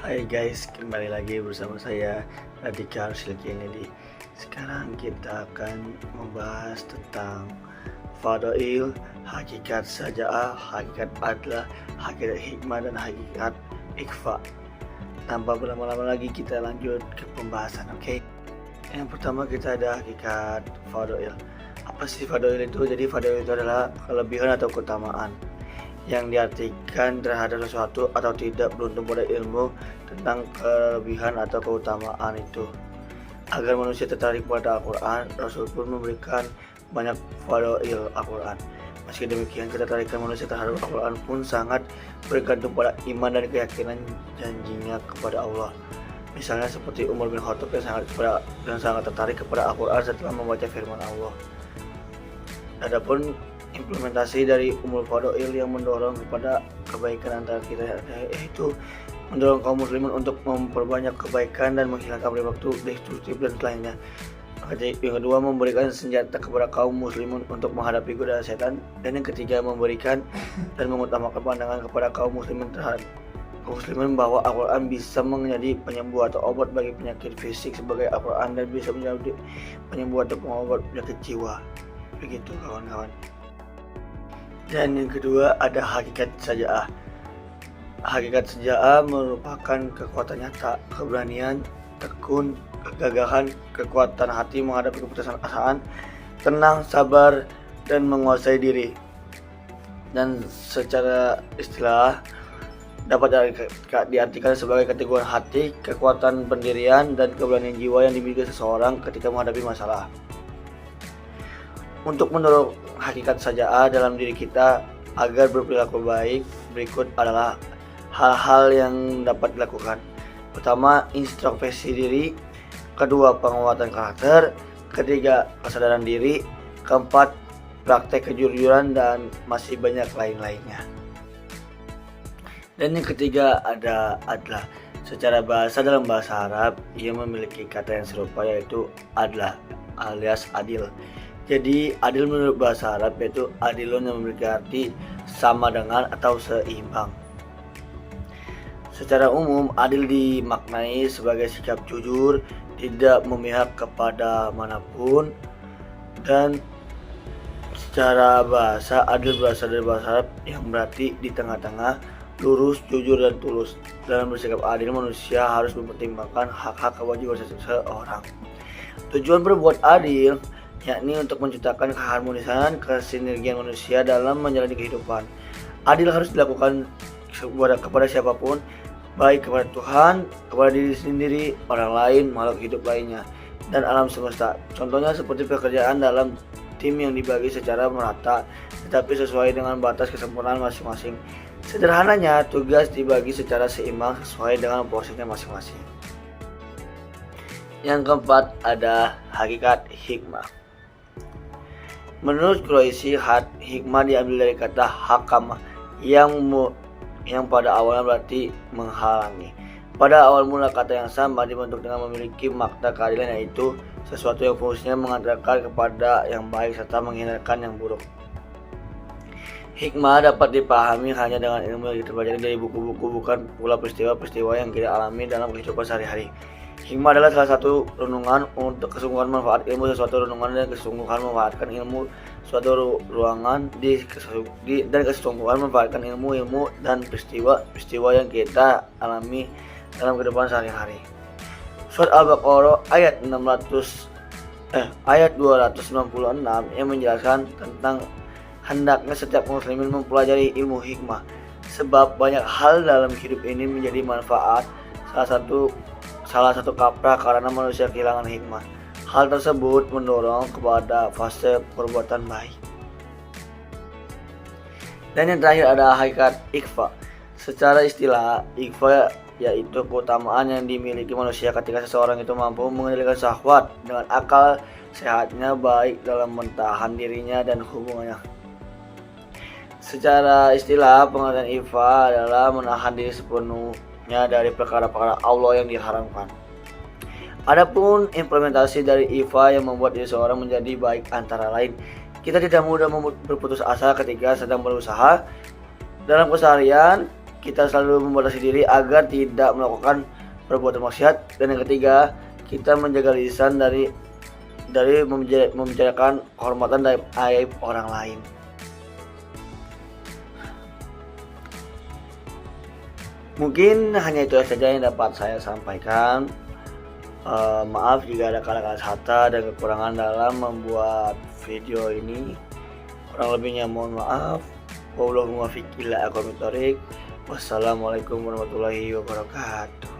Hai guys, kembali lagi bersama saya Radikal Silkini. Sekarang kita akan membahas tentang fadail, hakikat saja'ah, hakikat adlah, hakikat hikmah, dan hakikat ikhfa. Tanpa berlama-lama lagi kita lanjut ke pembahasan, oke? Yang pertama kita ada hakikat fadail. Apa sih fadail itu? Jadi fadail itu adalah kelebihan atau keutamaan yang diartikan terhadap sesuatu atau tidak beruntung pada ilmu tentang kelebihan atau keutamaan itu. Agar manusia tertarik pada Al-Quran, Rasul pun memberikan banyak fadail Al-Quran. Meski demikian, ketertarikan manusia terhadap Al-Quran pun sangat bergantung pada iman dan keyakinan janjinya kepada Allah. Misalnya seperti Umar bin Khattab yang sangat tertarik kepada Al-Quran setelah membaca firman Allah. Adapun implementasi dari umul fadail yang mendorong kepada kebaikan antara kita, yaitu mendorong kaum muslimin untuk memperbanyak kebaikan dan menghilangkan perilaku destruktif dan lainnya. Yang kedua, memberikan senjata kepada kaum muslimin untuk menghadapi godaan setan. Dan yang ketiga, memberikan dan mengutamakan pandangan kepada kaum muslimin bahwa Al-Quran bisa menjadi penyembuh atau obat bagi penyakit fisik sebagai Al-Quran, dan bisa menjadi penyembuh atau pengobat penyakit jiwa. Begitu kawan-kawan. Dan yang kedua ada hakikat saja'ah. Hakikat saja'ah merupakan kekuatan nyata, keberanian, tekun, kegagahan, kekuatan hati menghadapi keputusasaan, tenang, sabar, dan menguasai diri. Dan secara istilah dapat diartikan sebagai keteguhan hati, kekuatan pendirian, dan keberanian jiwa yang dimiliki seseorang ketika menghadapi masalah. Untuk mendorong hakikat saja'ah dalam diri kita agar berperilaku baik, berikut adalah hal-hal yang dapat dilakukan. Pertama, introspeksi diri. Kedua, penguatan karakter. Ketiga, kesadaran diri. Keempat, praktek kejujuran, dan masih banyak lain-lainnya. Dan yang ketiga ada adlah. Secara bahasa, dalam bahasa Arab ia memiliki kata yang serupa, yaitu adlah alias adil. Jadi adil menurut bahasa Arab yaitu adilun, yang memiliki arti sama dengan atau seimbang. Secara umum, adil dimaknai sebagai sikap jujur, tidak memihak kepada manapun. Dan secara bahasa, adil berasal dari bahasa Arab yang berarti di tengah-tengah, lurus, jujur, dan tulus. Dalam bersikap adil, manusia harus mempertimbangkan hak-hak kewajiban seseorang. Tujuan berbuat adil yakni untuk menciptakan keharmonisan, kesinergian manusia dalam menjalani kehidupan. Adil harus dilakukan kepada siapapun, baik kepada Tuhan, kepada diri sendiri, orang lain, makhluk hidup lainnya, dan alam semesta. Contohnya seperti pekerjaan dalam tim yang dibagi secara merata, tetapi sesuai dengan batas kesempurnaan masing-masing. Sederhananya, tugas dibagi secara seimbang sesuai dengan porsinya masing-masing. Yang keempat ada hakikat hikmah. Menurut Quraisy, hikmah diambil dari kata hakama yang pada awalnya berarti menghalangi. Pada awal mula kata yang sama dibentuk dengan memiliki makna keadilan, yaitu sesuatu yang fungsinya mengantarkan kepada yang baik serta menghindarkan yang buruk. Hikmah dapat dipahami hanya dengan ilmu yang terpelajari dari buku-buku, bukan pula peristiwa-peristiwa yang kita alami dalam kehidupan sehari-hari. Hikmah adalah salah satu renungan untuk kesungguhan manfaat ilmu sesuatu renungan dan kesungguhan memanfaatkan ilmu suatu ruangan dan kesungguhan memanfaatkan ilmu dan peristiwa yang kita alami dalam kehidupan sehari-hari. Surat Al-Baqarah ayat 296 yang menjelaskan tentang hendaknya setiap muslimin mempelajari ilmu hikmah, sebab banyak hal dalam hidup ini menjadi manfaat, salah satu kaprah karena manusia kehilangan hikmah. Hal tersebut mendorong kepada fase perbuatan baik. Dan yang terakhir ada hakikat ikhfa. Secara istilah, ikhfa yaitu keutamaan yang dimiliki manusia ketika seseorang itu mampu mengendalikan syahwat dengan akal sehatnya, baik dalam mentahan dirinya dan hubungannya. Secara istilah, pengertian ikhfa adalah menahan diri sepenuhnya dari perkara-perkara Allah yang diharamkan. Adapun implementasi dari ikhfa yang membuat diri seorang menjadi baik antara lain, kita tidak mudah berputus asa ketika sedang berusaha dalam keseharian. kita selalu membatasi diri agar tidak melakukan perbuatan maksiat. Dan yang ketiga, kita menjaga lisan dari membicarakan kehormatan dan aib orang lain. Mungkin hanya itu saja yang dapat saya sampaikan. Maaf jika ada kata-kata kata dan kekurangan dalam membuat video ini. Kurang lebihnya mohon maaf. Wassalamualaikum warahmatullahi wabarakatuh.